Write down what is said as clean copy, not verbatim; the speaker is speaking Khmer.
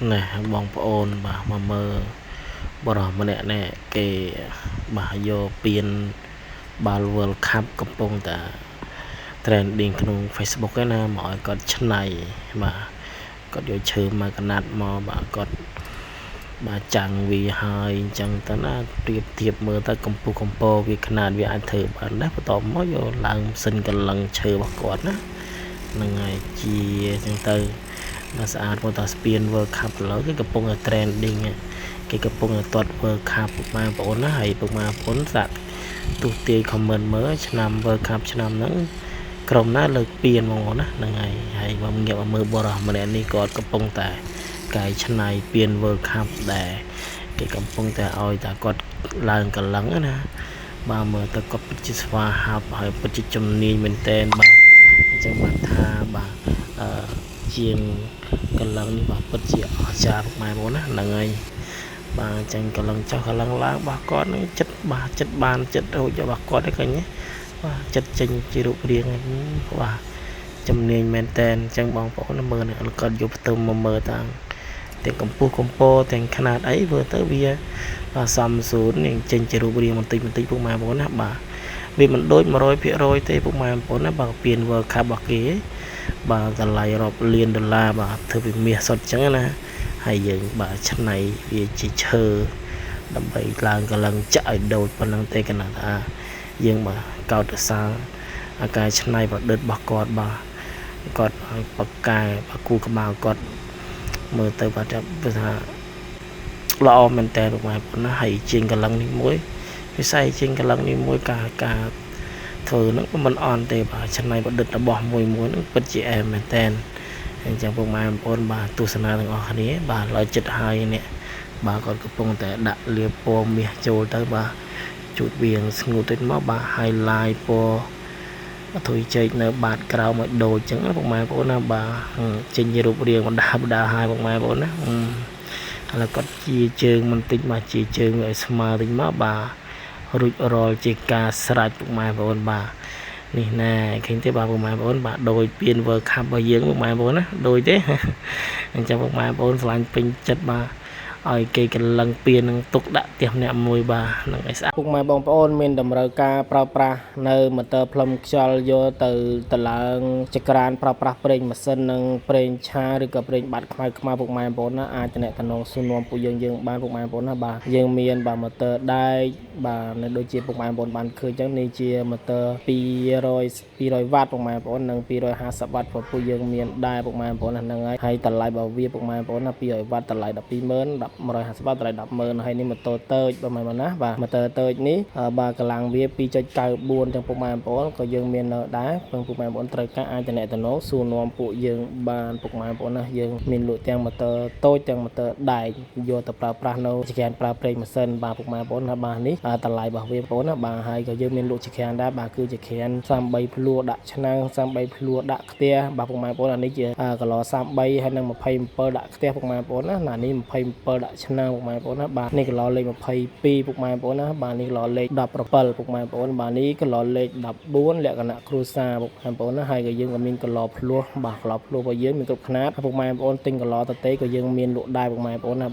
nè bong ôn mà mơ bỏ rò mà nè cái bà vô pin bà World Cupកំពុងតែ trending ក្នុង Facebook ឯណាមកឲ្យគាត់ឆ្នៃបាទគាត់យកឈើមកកណាត់មកបាទគាត់បាទចាំងវាហើយអញ្ចឹងទៅណាប្រៀបធៀបមើលទៅកម្ពស់កម្ពស់វាຂະຫນាតវាអាចធ្វើបានដែរបន្ទាប់មកយកឡើងម៉ាស៊ីនកលឹងឈើរបស់គាត់ណាហ្នឹងហើយជាអញ្ចឹងទៅបាទស្អាតមកតស្ពាន World Cup ឥឡូវគេកំពុងតែ trending គេកំពុងតែទាត់ World Cup ពុកម៉ែបងប្អូនណាហើយពុកម៉ែបងប្អូនសាក់ទូទាយ comment មើលឆ្នាំ World Cup ឆ្នាំហ្នឹងក្រុមណាលើកពានហ្មងណាហ្នឹងហើយមកងាកមកមើលបរិះម្នាក់នេះគាត់កំពុងតែកែច្នៃពាន World Cup ដែរគេកំពុងតែឲ្យតែគាត់ឡើងកលឹងណាបាទមើលទៅគាត់ពិតជាស្វាហាប់ហើយពិតជាជំនាញមែនតើបាទអញ្ចឹងបានថាបាទជាងកលឹងនេះបាទពិតជាអស្ចារ្យពុកម៉ែបងប្អូនណាហ្នឹងហើយបាទអញ្ចឹងកលឹងចុះកលឹងឡើងរបស់គាត់នឹងចិត្តបាទចិត្តបានចិត្តរួចរបស់គាត់ឯឃើញទេបាទចិត្តចេញជារូបរាងបាទជំនាញមែនតើអញ្ចឹងបងប្អូនមើលនឹងគាត់យកផ្ទឹមមកមើលតាំងទាំងកម្ពស់កម្ពស់ទាំងຂະຫນាតអីមើលទៅវាបាទសមសួននឹងចេញជារូបរាងបន្តិចពុកម៉ែបងប្អូនណាបាទវាមិនដូច 100% ទេពុកម៉ែបងប្អូនណាបាទពាន World Cup របស់គេបាទតម្លៃរាប់លានដុល្លារបាទធ្វើពីមាសសុទ្ធអញ្ចឹងណាហើយយើងបាទឆ្នៃវាជាឈើដើម្បីឡើងកលឹងចាក់ឲ្យដូចប៉ុណ្ណឹងទេកណាថាយើងបាទកោតសរអាការឆ្នៃប្រឌិតរបស់គាត់បាទគាត់បកកែបកគូក្បាលគាត់មើលទៅបាទថាល្អមែនតើលោកម៉ែប៉ុណ្ណាហើយជាងកលឹងនេះមួយវិស័យជាងកលឹងនេះមួយការធ្វើហ្នឹងក៏មិនអន់ទេបាទឆ្នៃប្រឌិតរបស់មួយហ្នឹងពិតជាអែមមែនតើអញ្ចឹងពុកម៉ែបងប្អូនបាទទស្សនាទាំងអស់គ្នាបាទឡើយចិត្តហើយនេះបាទគាត់កំពុងតែដាក់លាបពណ៌មាសចូលទៅបាទជូតវាងស្ងួតតិចមកបាទ highlight ពណ៌អធុយចេកនៅបាតក្រៅមកដូចអញ្ចឹងពុកម៉ែបងប្អូនណាបាទចេញជារូបរាងបណ្ដាហើយពុកម៉ែបងប្អូនណាឥឡូវគាត់ជាជើងបន្តិចមកជាជើងឲ្យស្មើតិចមកបាទរួចរាល់ជាការស្រេចពុកម៉ែបងប្អូនបាទនេះណែឃើញទេបាទពុកម៉ែបងប្អូនបាទដូចពាន World Cup របស់យើងពុកម៉ែបងប្អូនណាដូចទេអញ្ចឹងពុកម៉ែបងប្អូនឆ្លាញ់ពេញចិត្តបាទឲ្យគេកលឹងពាននឹងទុកដាក់ផ្ទះម្នាក់មួយបាទនឹងឲ្យស្អាតពុកម៉ែបងប្អូនមានតម្រូវការប្រើប្រាស់នៅម៉ូទ័រផ្លុំខ្យល់យកទៅឡើងចក្រានប្រើប្រាស់ប្រេងម៉ាស៊ីននិងប្រេងឆាឬក៏ប្រេងបាត់ខ្មៅពុកម៉ែបងប្អូនណាអាចតំណងសួរនាំពួកយើងបានពុកម៉ែបងប្អូនណាបាទយើងមានបាទម៉ូទ័រដែកបាទនៅដូចជាពុកម៉ែបងប្អូនបានឃើញអញ្ចឹងនេះជាម៉ូទ័រ200 វ៉ាត់ពុកម៉ែបងប្អូននិង250 វ៉ាត់ព្រោះពួកយើងមានដែរពុកម៉ែបងប្អូនហ្នឹងហើយតម្លៃរបស់វាពុកម៉ែបងប្អូនណា200 វ៉ាត់តម្លៃ 120,000 150 វ៉ាត់តម្លៃ 10,000 ហើយនេះម៉ូតូតូចបងប្អូនណាបាទម៉ូទ័រតូចនេះបាទកម្លាំងវា 2.94 ចឹងពុកម៉ែបងប្អូនក៏យើងមាននៅដែរពុកម៉ែបងប្អូនត្រូវការអាចតំណងសួរនាំពួកយើងបានពុកម៉ែបងប្អូនណាយើងមានលក់ទាំងម៉ូទ័រតូចទាំងម៉ូទ័រដែកយកទៅប្រើប្រាស់នៅចក្រានប្រើប្រេងម៉ាស៊ីនបាទពុកម៉ែបងប្អូនណាបាទនេះតម្លៃរបស់វាបងប្អូនណាបាទហើយក៏យើងមានលក់ចក្រានដែរបាទគឺជាចក្រាន33ភ្លួដាក់ឆ្នាំង33ភ្លួដាក់ខ្ទះបាទពុកម៉ែបងប្អូនអានេះជាគីឡូ33ហើយនិង27ដាក់ខ្ទះពុកម៉ែបងប្អូនណានេះ27ដាក់ឆ្នាំងពុកម៉ែបងប្អូនណាបាទនេះគីឡូលេខ22ពុកម៉ែបងប្អូនណាបាទនេះគីឡូលេខ17ពុកម៉ែបងប្អូនបាទនេះគីឡូលេខ14លក្ខណៈគ្រួសារពុកម៉ែបងប្អូនណាហើយក៏យើងក៏មានគីឡូភ្លោះបាទគីឡូភ្លោះរបស់យើងមានគ្រប់ຂະຫນាតពុកម៉ែបងប្អូនទិញគីឡូតទេក៏យើងមានលក់ដែរពុកម៉ែបងប្អូនណា